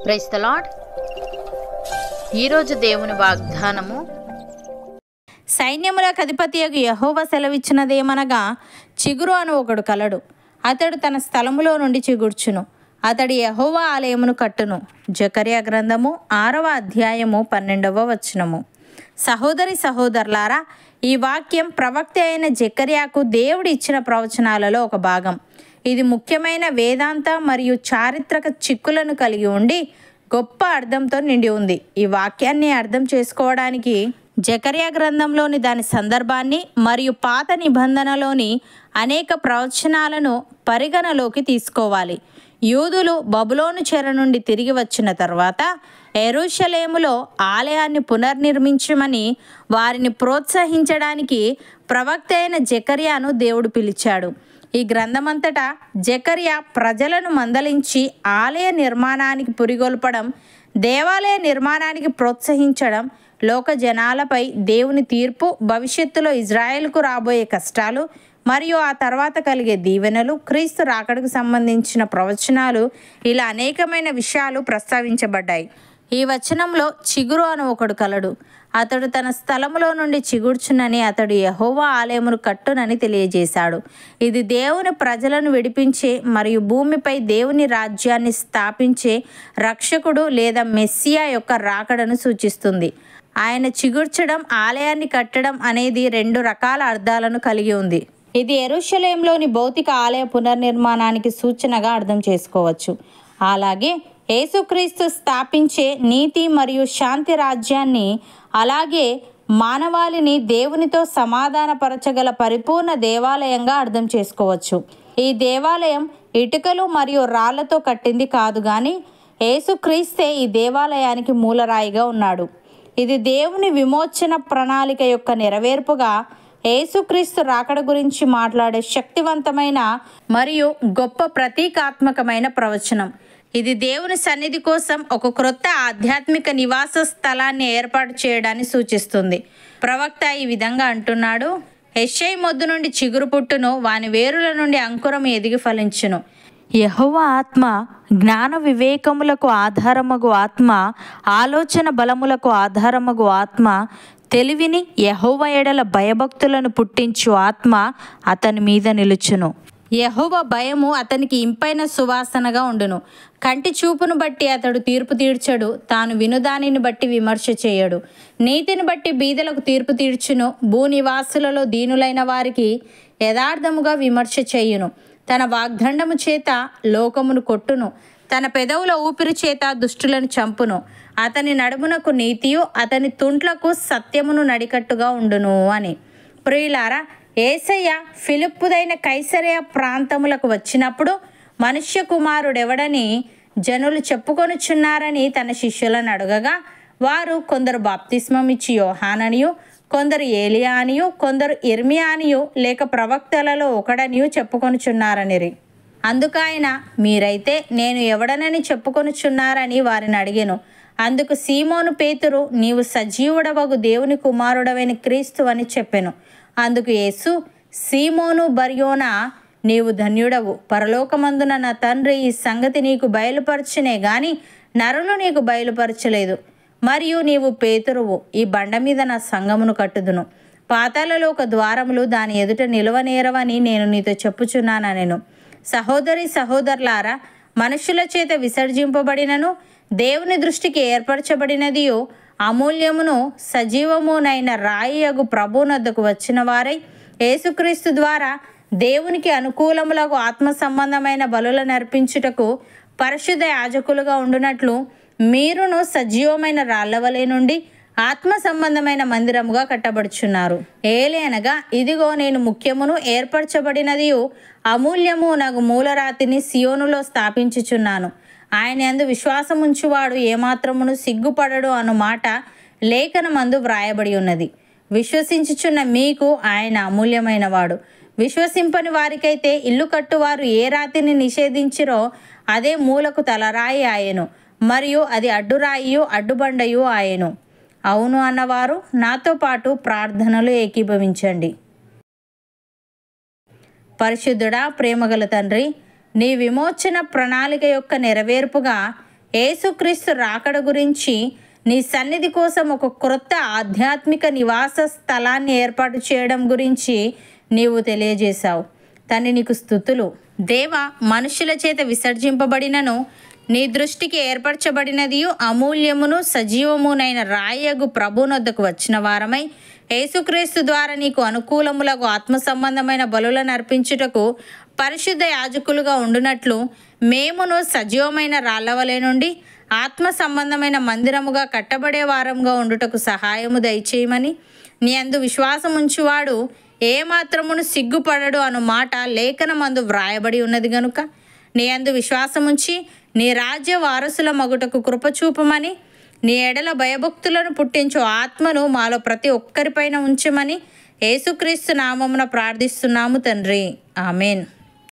Praise the lord. ఈరోజు దేవుని వాగ్దానము, సైన్యములకు అధిపతియగు యెహోవా సెలవిచ్చినదేమనగా, చిగురు అను ఒకడు కలడు. అతడు తన స్థలములో నుండి చిగుర్చును. అతడు యెహోవా ఆలయమును కట్టును. జకర్యా గ్రంథము 6వ అధ్యాయము 12వ వచనము. సహోదరి సహోదరులారా, ఈ వాక్యం ప్రవక్త అయిన జకర్యాకు దేవుడు ఇచ్చిన ప్రవచనాలలో ఒక భాగం. ఇది ముఖ్యమైన వేదాంత మరియు చారిత్రక చిక్కులను కలిగి ఉండి గొప్ప అర్థంతో నిండి ఉంది. ఈ వాక్యాన్ని అర్థం చేసుకోవడానికి జకర్యా గ్రంథంలోని దాని సందర్భాన్ని మరియు పాత నిబంధనలోని అనేక ప్రవచనాలను పరిగణలోకి తీసుకోవాలి. యూదులు బబులోను చెర నుండి తిరిగి వచ్చిన తర్వాత యెరూషలేములో ఆలయాన్ని పునర్నిర్మించమని వారిని ప్రోత్సహించడానికి ప్రవక్త అయిన జకర్యాను దేవుడు పిలిచాడు. ఈ గ్రంథమంతటా జకర్యా ప్రజలను మందలించి ఆలయ నిర్మాణానికి పురిగొల్పడం, దేవాలయ నిర్మాణానికి ప్రోత్సహించడం, లోక జనాలపై దేవుని తీర్పు, భవిష్యత్తులో ఇజ్రాయెల్కు రాబోయే కష్టాలు మరియు ఆ తర్వాత కలిగే దీవెనలు, క్రీస్తు రాకడకు సంబంధించిన ప్రవచనాలు, ఇలా అనేకమైన విషయాలు ప్రస్తావించబడ్డాయి. ఈ వచనంలో చిగురు అను ఒకడు కలడు. అతడు తన స్థలములో నుండి చిగుర్చునని, అతడు యెహోవా ఆలయమును కట్టునని తెలియజేశాడు. ఇది దేవుని ప్రజలను విడిపించే మరియు భూమిపై దేవుని రాజ్యాన్ని స్థాపించే రక్షకుడు లేదా మెస్సియా యొక్క రాకడను సూచిస్తుంది. ఆయన చిగుర్చడం, ఆలయాన్ని కట్టడం అనేది 2 రకాల అర్థాలను కలిగి ఉంది. ఇది యెరూషలేంలోని భౌతిక ఆలయ పునర్నిర్మాణానికి సూచనగా అర్థం చేసుకోవచ్చు. అలాగే యేసుక్రీస్తు స్థాపించే నీతి మరియు శాంతి రాజ్యాన్ని, అలాగే మానవాళిని దేవునితో సమాధానపరచగల పరిపూర్ణ దేవాలయంగా అర్థం చేసుకోవచ్చు. ఈ దేవాలయం ఇటుకలు మరియు రాళ్లతో కట్టింది కాదు, కానీ యేసుక్రీస్తే ఈ దేవాలయానికి మూలరాయిగా ఉన్నాడు. ఇది దేవుని విమోచన ప్రణాళిక యొక్క నెరవేర్పుగా యేసుక్రీస్తు రాకడ గురించి మాట్లాడే శక్తివంతమైన మరియు గొప్ప ప్రతీకాత్మకమైన ప్రవచనం. ఇది దేవుని సన్నిధి కోసం ఒక క్రొత్త ఆధ్యాత్మిక నివాస స్థలాన్ని ఏర్పాటు చేయడాన్ని సూచిస్తుంది. ప్రవక్త ఈ విధంగా అంటున్నాడు: యెషయి మొద్దు నుండి చిగురు పుట్టును, వాని వేరుల నుండి అంకురం ఎదిగి ఫలించును. యెహోవా ఆత్మ జ్ఞాన వివేకములకు ఆధారమగు ఆత్మ, ఆలోచన బలములకు ఆధారమగు ఆత్మ, తెలివిని యెహోవా ఎడల భయభక్తులను పుట్టించు ఆత్మ అతని మీద నిలుచును. యెహోవా భయము అతనికి ఇంపైన సువాసనగా ఉండును. కంటి చూపును బట్టి అతడు తీర్పు తీర్చడు, తాను వినుదానిని బట్టి విమర్శ చేయడు. నీతిని బట్టి బీదలకు తీర్పు తీర్చును, భూనివాసులలో దీనులైన వారికి యథార్థముగా విమర్శ చేయును. తన వాగ్దండము చేత లోకమును కొట్టును, తన పెదవుల ఊపిరి చేత దుష్టులను చంపును. అతని నడుమునకు నీతియు, అతని తుంట్లకు సత్యమును నడికట్టుగా ఉండును అని. ప్రియులారా, యేసయ్య ఫిలిప్పుదైన కైసరయ ప్రాంతములకు వచ్చినప్పుడు మనుష్య కుమారుడెవడని జనులు చెప్పుకొనుచున్నారని తన శిష్యులను అడగగా, వారు కొందరు బాప్తిస్మం ఇచ్చి యోహాననియు, కొందరు ఏలియా అనియు, కొందరు ఇర్మియా అనియు, లేక ప్రవక్తలలో ఒకడనియు చెప్పుకొనుచున్నారనిరి. అందుకాయన, మీరైతే నేను ఎవడనని చెప్పుకొనుచున్నారని వారిని అడిగెను. అందుకు సీమోను పేతురు, నీవు సజీవుడవగు దేవుని కుమారుడవైన క్రీస్తు అని చెప్పెను. అందుకు యేసు, సీమోను బర్యోనా, నీవు ధన్యుడవు. పరలోకమందున నా తండ్రి ఈ సంగతి నీకు బయలుపరచునే గాని నరులు నీకు బయలుపరచలేదు. మరియు నీవు పేతురువు, ఈ బండ మీద నా సంఘమును కట్టుదును. పాతాళలోక ద్వారములు దాని ఎదుట నిలవనేరవని నేను నీతో చెప్పుచున్నానెను. సహోదరి సహోదరులారా, మనుషుల చేత విసర్జింపబడినను దేవుని దృష్టికి ఏర్పరచబడినదియో అమూల్యమును సజీవమునైన రాయియగు ప్రభువునొద్దకు వచ్చిన వారై యేసుక్రీస్తు ద్వారా దేవునికి అనుకూలములకు ఆత్మ సంబంధమైన బలులను అర్పించుటకు పరిశుద్ధ యాజకులుగా ఉండునట్లు మీరును సజీవమైన రాళ్లవలే నుండి ఆత్మ సంబంధమైన మందిరముగా కట్టబడుచున్నారు. ఏలనగా, ఇదిగో నేను ముఖ్యమును ఏర్పరచబడినదియు అమూల్యము నగు మూలరాతిని సియోనులో స్థాపించుచున్నాను. ఆయన యందు విశ్వాసముంచువాడు ఏమాత్రమును సిగ్గుపడడు అను మాట లేఖనమందు వ్రాయబడి ఉన్నది. విశ్వసించుచున్న మీకు ఆయన అమూల్యమైన వాడు. విశ్వసింపని వారికైతే ఇల్లు కట్టువారు ఏ రాతిని నిషేధించిరో అదే మూలకు తలరాయి ఆయెను, మరియు అది అడ్డురాయియు అడ్డుబండయు ఆయెను. అవును అన్నవారు నాతో పాటు ప్రార్థనలు ఏకీభవించండి. పరిశుద్ధుడా, ప్రేమగల తండ్రి, నీ విమోచన ప్రణాళిక యొక్క నెరవేర్పుగా యేసుక్రీస్తు రాకడ గురించి, నీ సన్నిధి కోసం ఒక క్రొత్త ఆధ్యాత్మిక నివాస స్థలాన్ని ఏర్పాటు చేయడం గురించి నీవు తెలియజేశావు. తండ్రి, నీకు స్తుతులు. దేవ, మనుషుల చేత విసర్జింపబడినను నీ దృష్టికి ఏర్పరచబడినదియు అమూల్యమును సజీవమునైన రాయగు ప్రభునొద్దకు వచ్చిన వారమై యేసుక్రీస్తు ద్వారా నీకు అనుకూలములకు ఆత్మ సంబంధమైన బలులను అర్పించుటకు పరిశుద్ధ యాజకులుగా ఉండునట్లు మేమును సజీవమైన రాళ్ళవలే నుండి ఆత్మ సంబంధమైన మందిరముగా కట్టబడే వారంగా ఉండుటకు సహాయము దయచేయమని, నీ అందు విశ్వాసం ఉంచువాడు ఏమాత్రమును సిగ్గుపడడు అను మాట లేఖనమందు వ్రాయబడి ఉన్నది గనుక, నీ అందు విశ్వాసముంచి నీ రాజ్య వారసుల మగుటకు కృపచూపమని, నీ ఎడల భయభక్తులను పుట్టించు ఆత్మను మాలో ప్రతి ఒక్కరిపైన ఉంచమని యేసుక్రీస్తు నామమున ప్రార్థిస్తున్నాము తండ్రి. ఆమెన్.